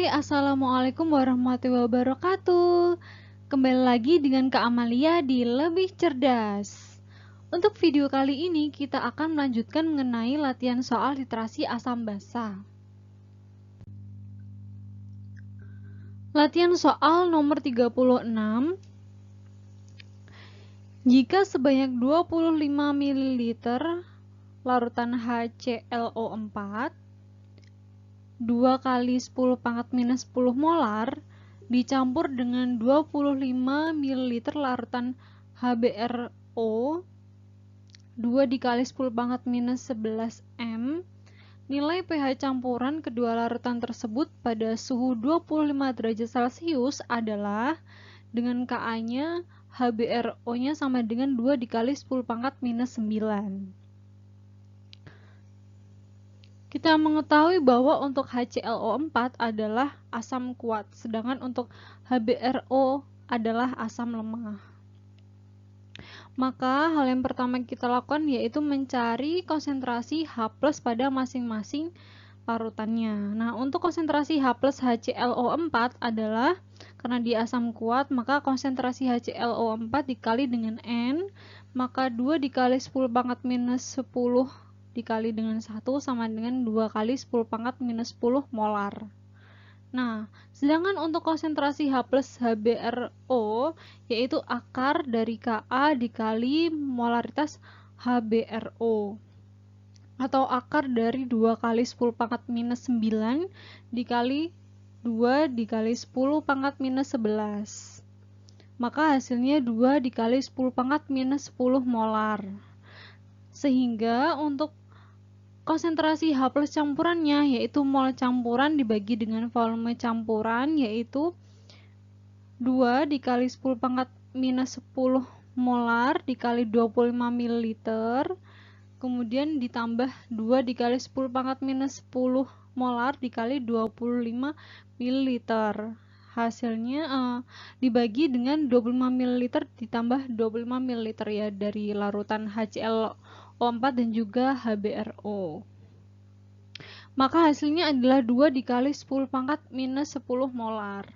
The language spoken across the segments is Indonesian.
Assalamualaikum warahmatullahi wabarakatuh. Kembali lagi dengan Kak Amalia di Lebih Cerdas. Untuk video kali ini kita akan melanjutkan mengenai latihan soal literasi asam basa. Latihan soal nomor 36. Jika sebanyak 25 ml larutan HClO4 2 kali 10 pangkat minus 10 molar dicampur dengan 25 ml larutan HBRO 2 dikali 10 pangkat minus 11 M. Nilai pH campuran kedua larutan tersebut pada suhu 25 derajat Celcius adalah, dengan Ka-nya HBRO-nya sama dengan 2 dikali 10 pangkat minus 9. Kita mengetahui bahwa untuk HClO4 adalah asam kuat, sedangkan untuk HBRO adalah asam lemah. Maka hal yang pertama kita lakukan yaitu mencari konsentrasi H+ pada masing-masing larutannya. Nah, untuk konsentrasi H+ HClO4 adalah, karena dia asam kuat, maka konsentrasi HClO4 dikali dengan N, maka 2 dikali 10 pangkat minus 10 dikali dengan 1 sama dengan 2 kali 10 pangkat minus 10 molar. Nah, sedangkan untuk konsentrasi H+ HBRO yaitu akar dari Ka dikali molaritas HBRO, atau akar dari 2 kali 10 pangkat minus 9 dikali 2 dikali 10 pangkat minus 11. Maka hasilnya 2 dikali 10 pangkat minus 10 molar. Sehingga untuk konsentrasi H+ campurannya yaitu mol campuran dibagi dengan volume campuran yaitu 2 dikali 10 pangkat minus 10 molar dikali 25 ml, kemudian ditambah 2 dikali 10 pangkat minus 10 molar dikali 25 ml. Hasilnya dibagi dengan 25 ml ditambah 25 ml ya, dari larutan HClO4 dan juga HBRO. Maka hasilnya adalah 2 dikali 10 pangkat minus 10 molar.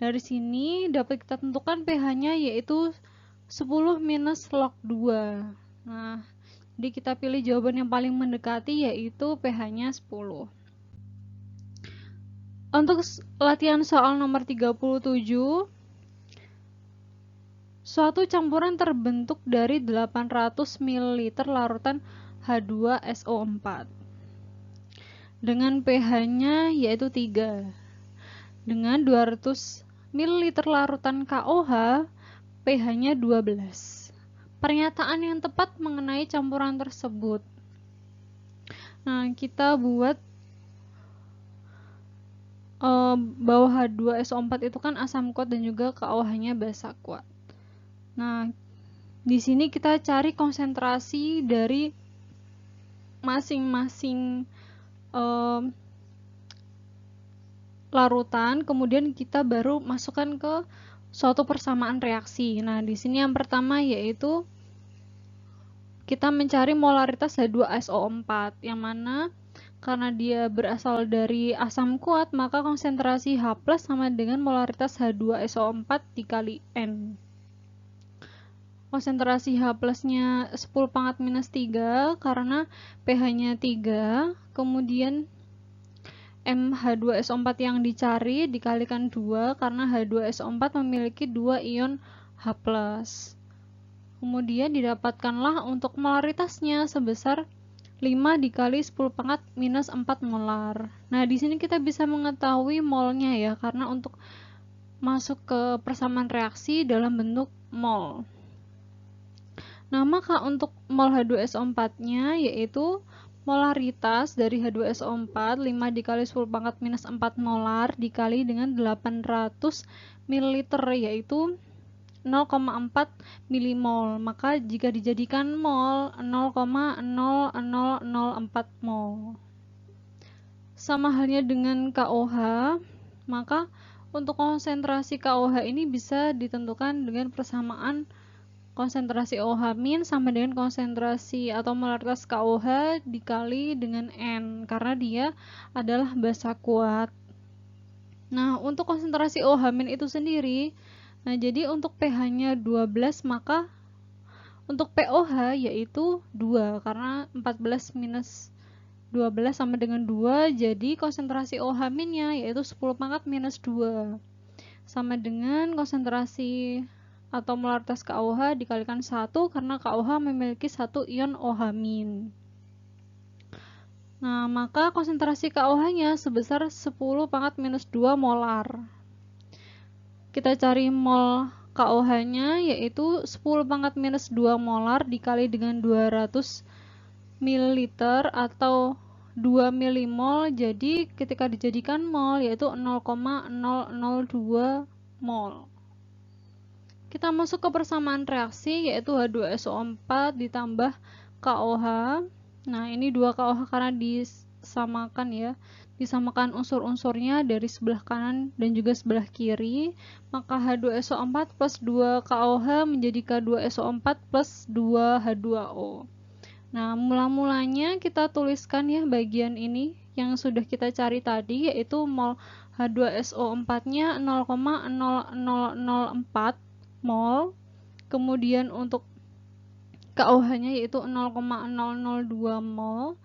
Dari sini dapat kita tentukan pH-nya yaitu 10 minus log 2. Nah, jadi kita pilih jawaban yang paling mendekati yaitu pH-nya 10. Untuk latihan soal nomor 37, suatu campuran terbentuk dari 800 ml larutan H2SO4 dengan pH-nya yaitu 3. Dengan 200 ml larutan KOH, pH-nya 12. Pernyataan yang tepat mengenai campuran tersebut. Nah, kita buat bahwa H2SO4 itu kan asam kuat dan juga KOH-nya basa kuat. Nah, di sini kita cari konsentrasi dari masing-masing larutan, kemudian kita baru masukkan ke suatu persamaan reaksi. Nah, di sini yang pertama yaitu kita mencari molaritas H2SO4, yang mana karena dia berasal dari asam kuat, maka konsentrasi H+ sama dengan molaritas H2SO4 dikali N. Konsentrasi H+-nya 10 pangkat minus 3 karena pH-nya 3, kemudian H2SO4 yang dicari dikalikan 2 karena H2SO4 memiliki 2 ion H+. Kemudian didapatkanlah untuk molaritasnya sebesar 5 dikali 10 pangkat minus 4 molar. Nah, di sini kita bisa mengetahui molnya ya, karena untuk masuk ke persamaan reaksi dalam bentuk mol. Nah, maka untuk mol H2SO4-nya yaitu molaritas dari H2SO4 5 dikali 10 pangkat minus 4 molar dikali dengan 800 ml yaitu 0,4 milimol. Maka jika dijadikan mol 0,0004 mol. Sama halnya dengan KOH, maka untuk konsentrasi KOH ini bisa ditentukan dengan persamaan konsentrasi OH- sama dengan konsentrasi atau molaritas KOH dikali dengan N, karena dia adalah basa kuat. Nah, untuk konsentrasi OH- itu sendiri, nah jadi untuk pH-nya 12, maka untuk POH yaitu 2, karena 14 minus 12 sama dengan 2, jadi konsentrasi OH-nya yaitu 10 pangkat minus 2. Sama dengan konsentrasi atau molaritas KOH dikalikan 1, karena KOH memiliki 1 ion OH-. Nah, maka konsentrasi KOH-nya sebesar 10 pangkat minus 2 molar. Kita cari mol KOH-nya yaitu 10 pangkat minus 2 molar dikali dengan 200 ml atau 2 milimol. Jadi ketika dijadikan mol yaitu 0,002 mol. Kita masuk ke persamaan reaksi yaitu H2SO4 ditambah KOH. Nah, ini 2 KOH karena disamakan ya. Disamakan unsur-unsurnya dari sebelah kanan dan juga sebelah kiri. Maka H2SO4 plus 2 KOH menjadi K2SO4 plus 2 H2O. Nah, mula-mulanya kita tuliskan ya bagian ini yang sudah kita cari tadi, yaitu mol H2SO4-nya 0,0004 mol. Kemudian untuk KOH-nya yaitu 0,002 mol.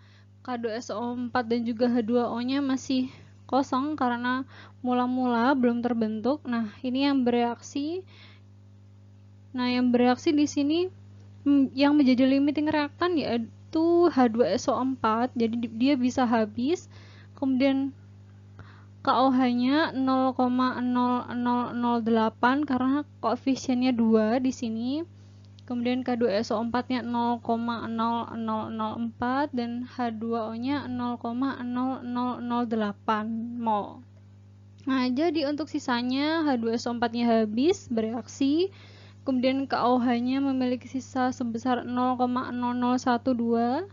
K2SO4 dan juga H2O-nya masih kosong karena mula-mula belum terbentuk. Nah, ini yang bereaksi. Nah, yang bereaksi di sini yang menjadi limiting reaktan yaitu H2SO4. Jadi dia bisa habis. Kemudian KOH-nya 0,0008 karena koefisiennya 2 di sini. Kemudian K2SO4-nya 0,0004 dan H2O-nya 0,0008 mol. Nah, jadi untuk sisanya H2SO4-nya habis bereaksi. Kemudian KOH-nya memiliki sisa sebesar 0,0012.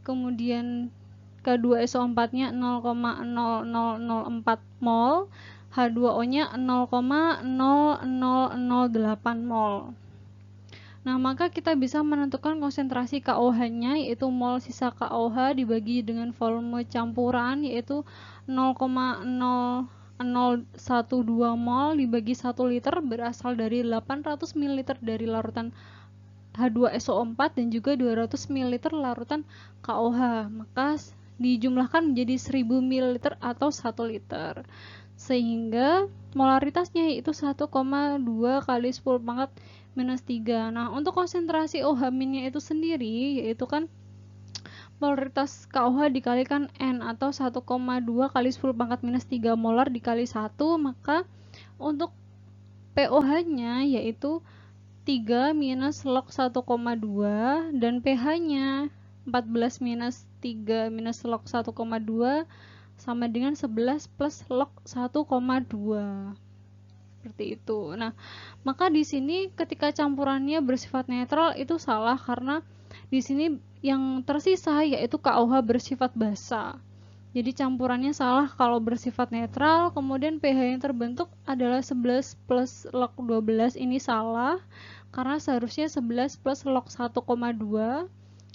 Kemudian K2SO4-nya 0,0004 mol. H2O-nya 0,0008 mol. Nah, maka kita bisa menentukan konsentrasi KOH-nya yaitu mol sisa KOH dibagi dengan volume campuran yaitu 0,0012 mol dibagi 1 liter berasal dari 800 ml dari larutan H2SO4 dan juga 200 ml larutan KOH. Maka dijumlahkan menjadi 1000 ml atau 1 liter. Sehingga molaritasnya yaitu 1,2 kali 10 pangkat minus 3. Nah, untuk konsentrasi OH-nya itu sendiri yaitu kan molaritas KOH dikalikan N atau 1,2 kali 10 pangkat minus 3 molar dikali 1, maka untuk POH-nya yaitu 3 minus log 1,2 dan pH-nya 14 minus 3 minus log 1,2 sama dengan 11 plus log 1,2. Seperti itu. Nah, maka di sini ketika campurannya bersifat netral itu salah karena di sini yang tersisa yaitu KOH bersifat basa. Jadi campurannya salah kalau bersifat netral, kemudian pH yang terbentuk adalah 11 plus log 12, ini salah karena seharusnya 11 plus log 1,2.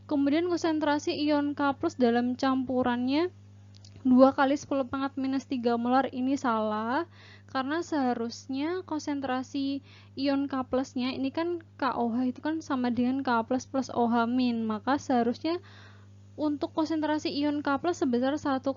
Kemudian konsentrasi ion K+ dalam campurannya 2 kali 10 pangkat minus 3 molar, ini salah karena seharusnya konsentrasi ion K+ nya ini kan KOH itu kan sama dengan K+ plus OH-, maka seharusnya untuk konsentrasi ion K+ sebesar 1,2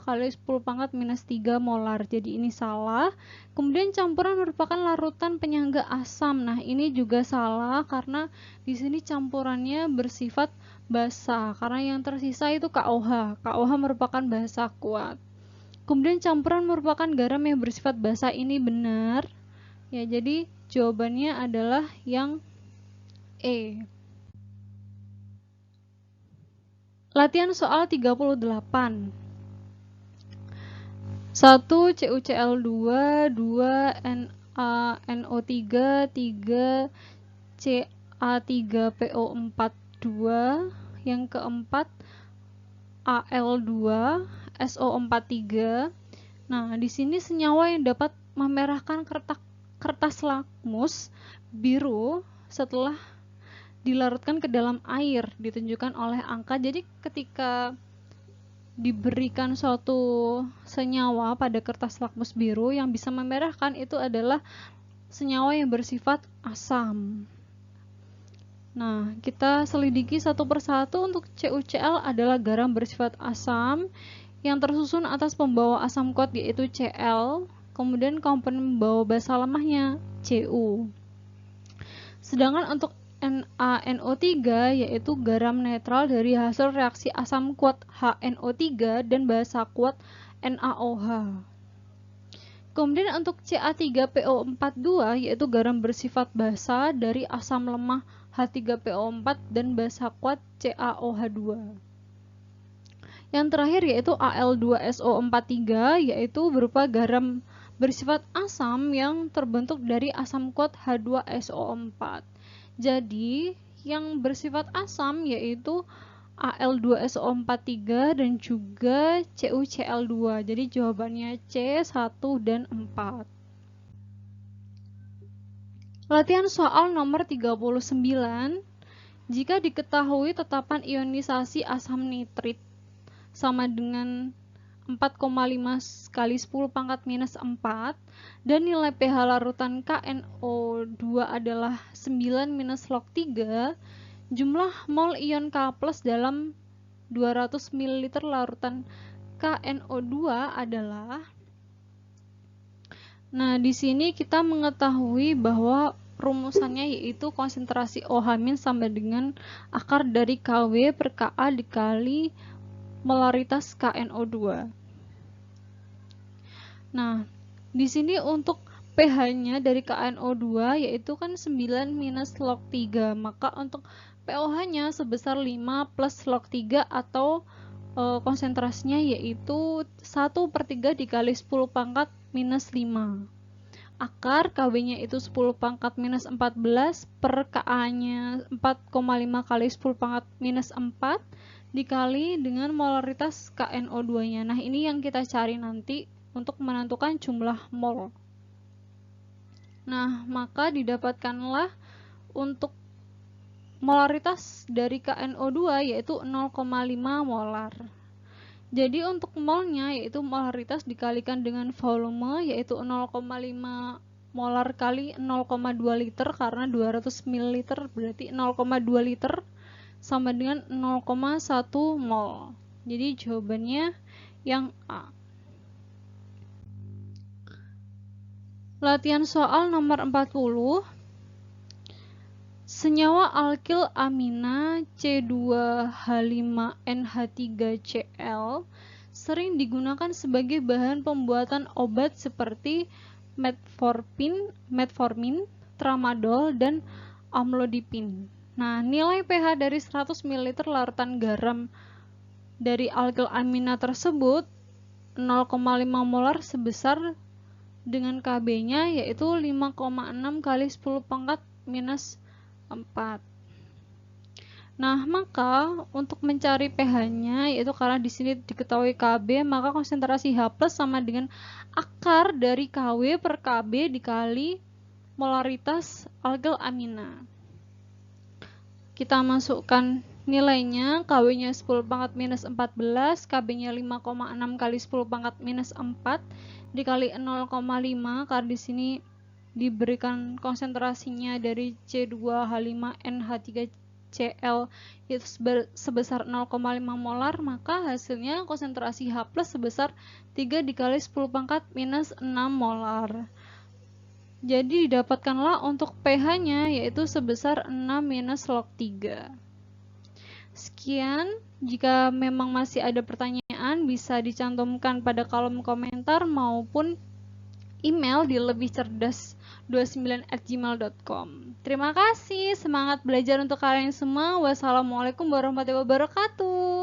kali 10 pangkat minus 3 molar. Jadi ini salah. Kemudian campuran merupakan larutan penyangga asam. Nah, ini juga salah karena di sini campurannya bersifat basa. Karena yang tersisa itu KOH. KOH merupakan basa kuat. Kemudian campuran merupakan garam yang bersifat basa, ini benar. Ya, jadi jawabannya adalah yang E. Latihan soal 38. 1 CuCl2, 2 NaNO3, 3 Ca3PO4, 2. Yang keempat Al2 SO43. Nah, di sini senyawa yang dapat memerahkan kertas lakmus biru setelah dilarutkan ke dalam air ditunjukkan oleh angka. Jadi ketika diberikan suatu senyawa pada kertas lakmus biru yang bisa memerahkan, itu adalah senyawa yang bersifat asam. Nah, kita selidiki satu persatu. Untuk CuCl adalah garam bersifat asam yang tersusun atas pembawa asam kuat yaitu Cl, kemudian komponen pembawa basa lemahnya Cu. Sedangkan untuk NaNO3 yaitu garam netral dari hasil reaksi asam kuat HNO3 dan basa kuat NaOH. Kemudian untuk Ca3PO42 yaitu garam bersifat basa dari asam lemah H3PO4 dan basa kuat CaOH2. Yang terakhir yaitu Al2SO43 yaitu berupa garam bersifat asam yang terbentuk dari asam kuat H2SO4. Jadi yang bersifat asam yaitu Al2SO43 dan juga CuCl2. Jadi jawabannya C, 1 dan 4. Latihan soal nomor 39. Jika diketahui tetapan ionisasi asam nitrit sama dengan 4,5 kali 10 pangkat minus 4 dan nilai pH larutan KNO2 adalah 9 minus log 3, jumlah mol ion K+ dalam 200 ml larutan KNO2 adalah. Nah, di sini kita mengetahui bahwa rumusannya yaitu konsentrasi OH- sama dengan akar dari Kw per Ka dikali molaritas KNO2. Nah, di sini untuk pH-nya dari KNO2 yaitu kan 9 minus log 3, maka untuk pOH-nya sebesar 5 plus log 3 atau konsentrasinya yaitu 1/3 dikali 10 pangkat minus 5. Akar Kw-nya itu 10 pangkat minus 14 per Ka-nya 4,5 kali 10 pangkat minus 4 dikali dengan molaritas KNO2-nya. Nah, ini yang kita cari nanti untuk menentukan jumlah mol. Nah, maka didapatkanlah untuk molaritas dari KNO2 yaitu 0,5 molar. Jadi untuk molnya yaitu molaritas dikalikan dengan volume yaitu 0,5 molar kali 0,2 liter karena 200 ml berarti 0,2 liter sama dengan 0,1 mol. Jadi jawabannya yang A. Latihan soal nomor 40. Senyawa alkil amina C2H5NH3Cl sering digunakan sebagai bahan pembuatan obat seperti metformin, tramadol, dan amlodipin. Nah, nilai pH dari 100 ml larutan garam dari alkil amina tersebut 0,5 molar sebesar dengan Kb-nya yaitu 5,6 kali 10 pangkat minus 4. Nah, maka untuk mencari pH-nya yaitu karena di sini diketahui Kb, maka konsentrasi H+ sama dengan akar dari Kw per Kb dikali molaritas alkil amina. Kita masukkan nilainya, Kw-nya 10 pangkat minus 14, Kb-nya 5,6 kali 10 pangkat minus 4 dikali 0,5 karena di sini diberikan konsentrasinya dari C2H5NH3Cl itu sebesar 0,5 molar, maka hasilnya konsentrasi H+ sebesar 3 dikali 10 pangkat minus 6 molar. Jadi didapatkanlah untuk pH-nya yaitu sebesar 6 minus log 3. Sekian, jika memang masih ada pertanyaan bisa dicantumkan pada kolom komentar maupun email di lebihcerdas29@gmail.com. Terima kasih, semangat belajar untuk kalian semua. Wassalamualaikum warahmatullahi wabarakatuh.